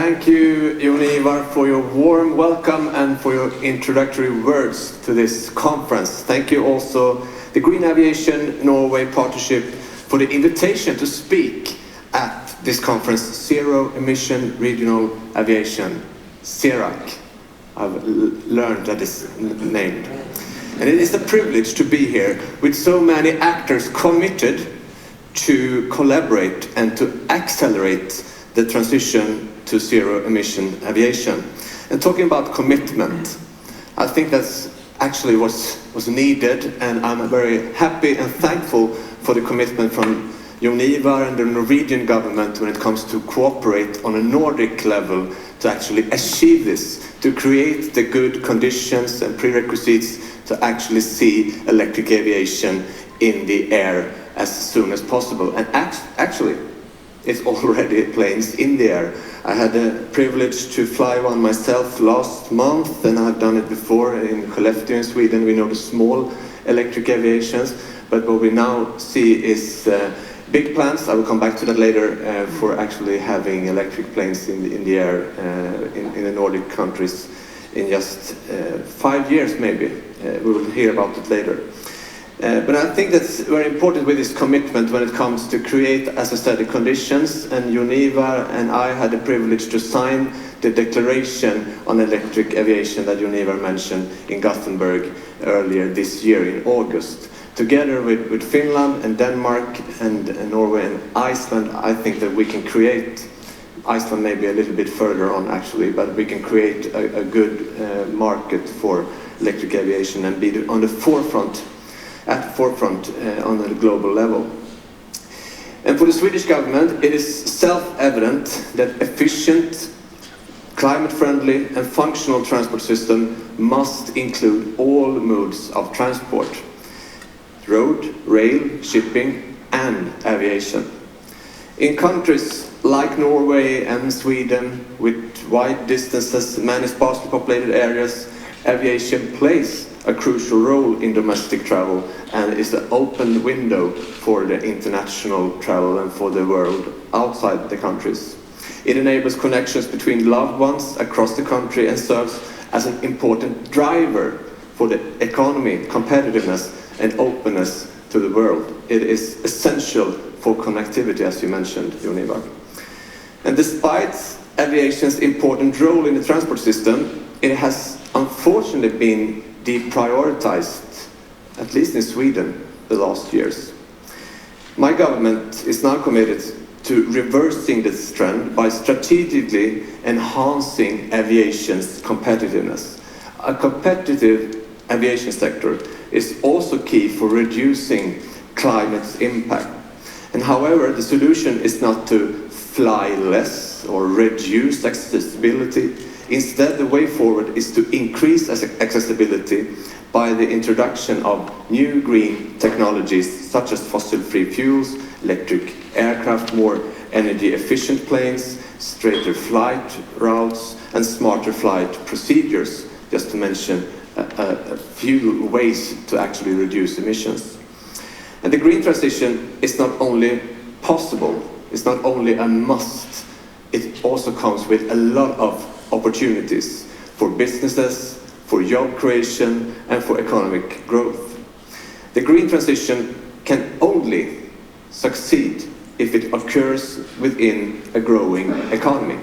Thank you, Jon Ivar, for your warm welcome and for your introductory words to this conference. Thank you also the Green Aviation Norway Partnership for the invitation to speak at this conference, Zero Emission Regional Aviation, ZERAC. I've learned that it's named. And it is a privilege to be here with so many actors committed to collaborate and to accelerate the transition to zero emission aviation. And talking about commitment, I think that's actually was needed, and I'm very happy and thankful for the commitment from Jon Ivar and the Norwegian government when it comes to cooperate on a Nordic level to actually achieve this, to create the good conditions and prerequisites to actually see electric aviation in the air as soon as possible. And actually, it's already planes in the air. I had the privilege to fly one myself last month, and I've done it before in Skellefteå in Sweden. We know the small electric aviations, but what we now see is big plans. I will come back to that later, for actually having electric planes in the air in the Nordic countries in just 5 years maybe. We will hear about it later. But I think that's very important with this commitment when it comes to create, as I said, the conditions. And Jon Ivar and I had the privilege to sign the declaration on electric aviation that Jon Ivar mentioned in Gothenburg earlier this year in August. Together with Finland and Denmark and Norway and Iceland, I think that we can create, Iceland may be a little bit further on actually, but we can create a good market for electric aviation and be on the forefront on a global level. And for the Swedish government, it is self-evident that efficient, climate-friendly and functional transport system must include all modes of transport: road, rail, shipping and aviation. In countries like Norway and Sweden, with wide distances, many sparsely populated areas, aviation plays a crucial role in domestic travel and is an open window for the international travel and for the world outside the countries. It enables connections between loved ones across the country and serves as an important driver for the economy, competitiveness and openness to the world. It is essential for connectivity, as you mentioned, Jon Ivar. And despite aviation's important role in the transport system, it has unfortunately been deprioritized, at least in Sweden, the last years. My government is now committed to reversing this trend by strategically enhancing aviation's competitiveness. A competitive aviation sector is also key for reducing climate's impact. And however, the solution is not to fly less or reduce accessibility. Instead, the way forward is to increase accessibility by the introduction of new green technologies such as fossil-free fuels, electric aircraft, more energy-efficient planes, straighter flight routes, and smarter flight procedures, just to mention a few ways to actually reduce emissions. And the green transition is not only possible, it's not only a must, it also comes with a lot of opportunities for businesses, for job creation, and for economic growth. The green transition can only succeed if it occurs within a growing economy.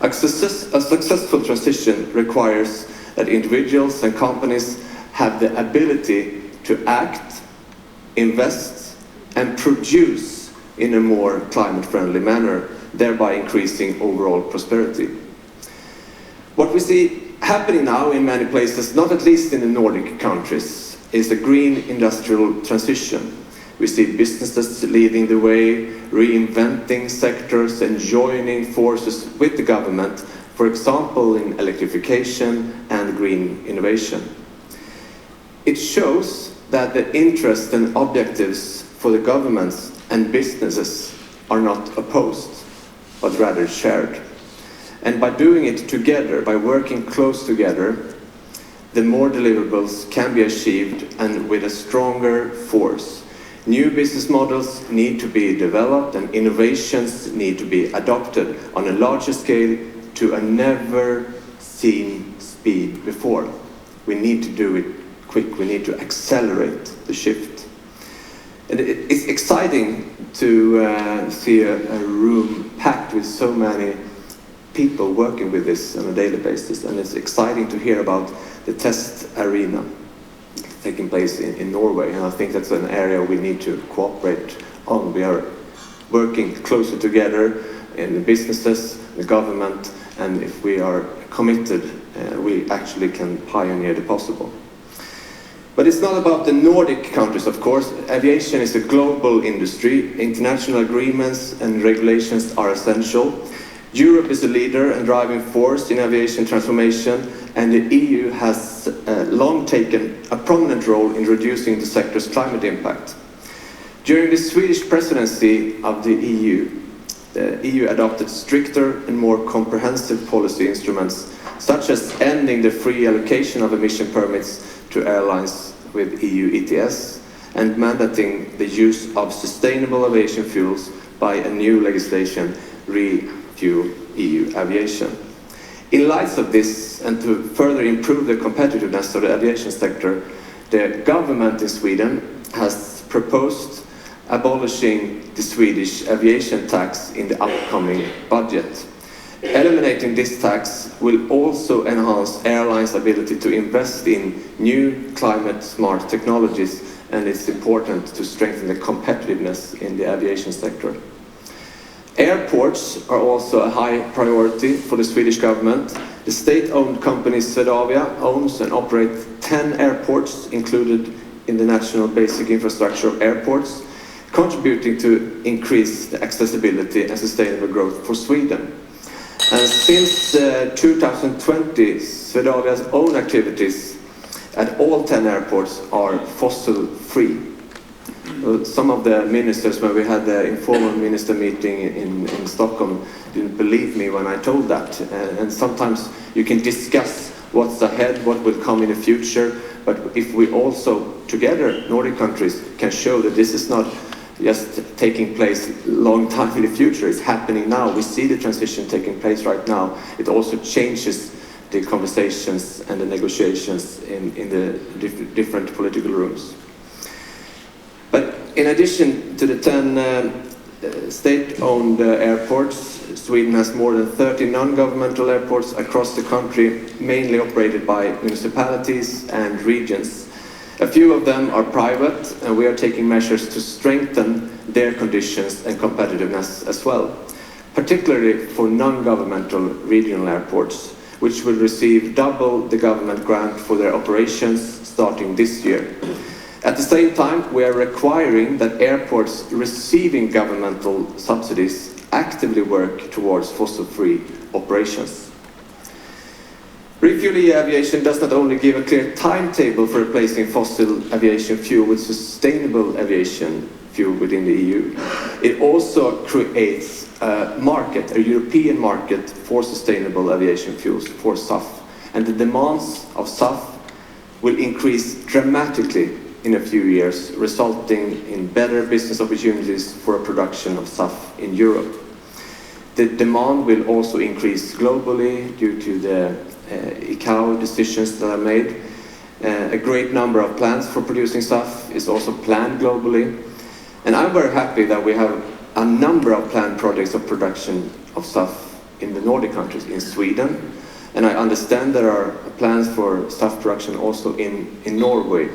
A successful transition requires that individuals and companies have the ability to act, invest, and produce in a more climate-friendly manner, thereby increasing overall prosperity. What we see happening now in many places, not at least in the Nordic countries, is a green industrial transition. We see businesses leading the way, reinventing sectors and joining forces with the government, for example in electrification and green innovation. It shows that the interests and objectives for the governments and businesses are not opposed, but rather shared. And by doing it together, by working close together, the more deliverables can be achieved and with a stronger force. New business models need to be developed and innovations need to be adopted on a larger scale to a never-seen speed before. We need to do it quick. We need to accelerate the shift. And it's exciting to see a room packed with so many people working with this on a daily basis, and it's exciting to hear about the test arena taking place in Norway, and I think that's an area we need to cooperate on. We are working closer together in the businesses, the government, and if we are committed, we actually can pioneer the possible. But it's not about the Nordic countries, of course. Aviation is a global industry. International agreements and regulations are essential. Europe is a leader and driving force in aviation transformation, and the EU has long taken a prominent role in reducing the sector's climate impact. During the Swedish presidency of the EU adopted stricter and more comprehensive policy instruments, such as ending the free allocation of emission permits to airlines with EU ETS and mandating the use of sustainable aviation fuels by a new legislation, Refuel EU Aviation. In light of this, and to further improve the competitiveness of the aviation sector, the government in Sweden has proposed abolishing the Swedish aviation tax in the upcoming budget. Eliminating this tax will also enhance airlines' ability to invest in new climate-smart technologies, and it's important to strengthen the competitiveness in the aviation sector. Airports are also a high priority for the Swedish government. The state-owned company Swedavia owns and operates 10 airports included in the national basic infrastructure of airports, contributing to increase the accessibility and sustainable growth for Sweden. And since 2020, Swedavia's own activities at all 10 airports are fossil-free. Some of the ministers, when we had the informal minister meeting in Stockholm, didn't believe me when I told that. And sometimes you can discuss what's ahead, what will come in the future, but if we also, together, Nordic countries, can show that this is not just taking place a long time in the future, it's happening now. We see the transition taking place right now. It also changes the conversations and the negotiations in the different political rooms. But in addition to the 10 state-owned airports, Sweden has more than 30 non-governmental airports across the country, mainly operated by municipalities and regions. A few of them are private, and we are taking measures to strengthen their conditions and competitiveness as well, particularly for non-governmental regional airports, which will receive double the government grant for their operations starting this year. At the same time, we are requiring that airports receiving governmental subsidies actively work towards fossil-free operations. Refuel EU Aviation does not only give a clear timetable for replacing fossil aviation fuel with sustainable aviation fuel within the EU, it also creates a market, a European market for sustainable aviation fuels, for SAF. And the demands of SAF will increase dramatically in a few years, resulting in better business opportunities for a production of SAF in Europe. The demand will also increase globally due to the ICAO decisions that are made. A great number of plants for producing SAF is also planned globally. And I'm very happy that we have a number of planned projects of production of SAF in the Nordic countries, in Sweden. And I understand there are plans for SAF production also in Norway.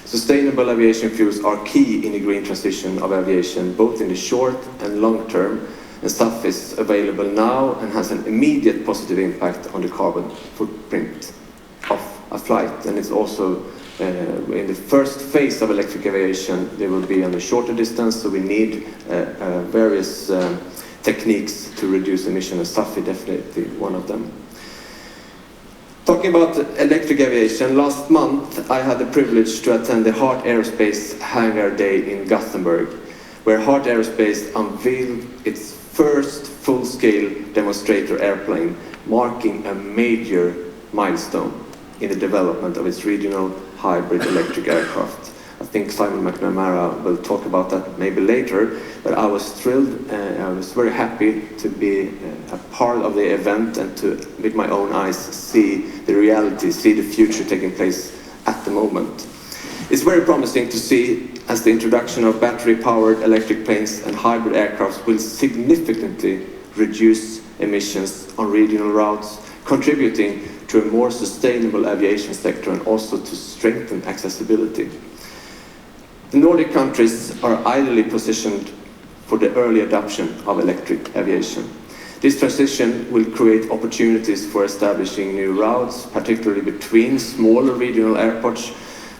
Sustainable aviation fuels are key in the green transition of aviation, both in the short and long term. And SAF is available now and has an immediate positive impact on the carbon footprint of a flight. And it's also in the first phase of electric aviation, they will be on a shorter distance, so we need various techniques to reduce emission, and SAF is definitely one of them. Talking about electric aviation, last month I had the privilege to attend the Heart Aerospace Hangar Day in Gothenburg, where Heart Aerospace unveiled its first full-scale demonstrator airplane, marking a major milestone in the development of its regional hybrid electric aircraft. I think Simon McNamara will talk about that maybe later, but I was thrilled, I was very happy to be a part of the event and to, with my own eyes, see the reality, see the future taking place at the moment. It's very promising to see as the introduction of battery-powered electric planes and hybrid aircraft will significantly reduce emissions on regional routes, contributing to a more sustainable aviation sector and also to strengthen accessibility. The Nordic countries are ideally positioned for the early adoption of electric aviation. This transition will create opportunities for establishing new routes, particularly between smaller regional airports,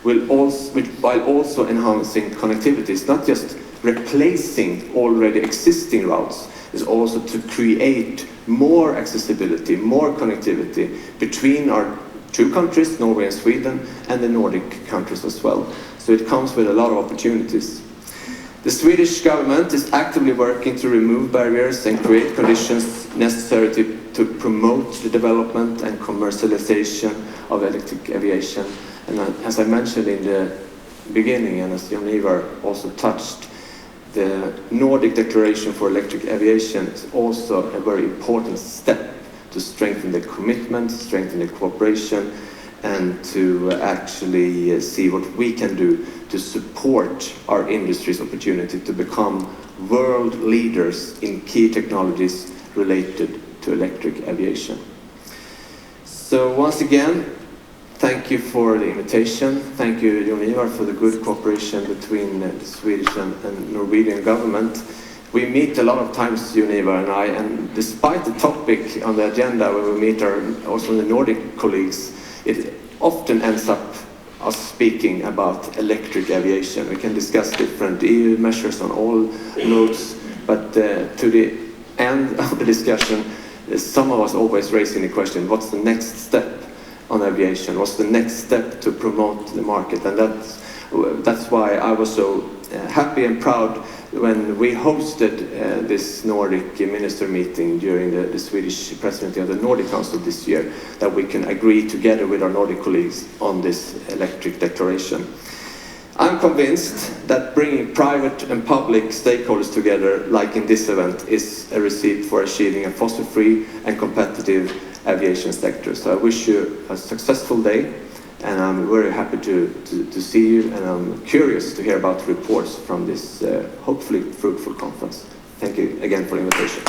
while also enhancing connectivity. It's not just replacing already existing routes, it's also to create more accessibility, more connectivity between our two countries, Norway and Sweden, and the Nordic countries as well. So it comes with a lot of opportunities. The Swedish government is actively working to remove barriers and create conditions necessary to promote the development and commercialization of electric aviation. And as I mentioned in the beginning, and as Jon Ivar also touched, the Nordic Declaration for Electric Aviation is also a very important step to strengthen the commitment, strengthen the cooperation, and to actually see what we can do to support our industry's opportunity to become world leaders in key technologies related to electric aviation. So once again, thank you for the invitation. Thank you, Jon Ivar, for the good cooperation between the Swedish and Norwegian government. We meet a lot of times, Jon Ivar and I, and despite the topic on the agenda where we meet also the Nordic colleagues, it often ends up us speaking about electric aviation. We can discuss different EU measures on all modes, but to the end of the discussion, some of us always raising the question, what's the next step on aviation? What's the next step to promote the market? And that's why I was so happy and proud when we hosted this Nordic minister meeting during the Swedish presidency of the Nordic Council this year, that we can agree together with our Nordic colleagues on this electric declaration. I'm convinced that bringing private and public stakeholders together, like in this event, is a recipe for achieving a fossil-free and competitive aviation sector. So I wish you a successful day, and I'm very happy to see you, and I'm curious to hear about reports from this hopefully fruitful conference. Thank you again for the invitation.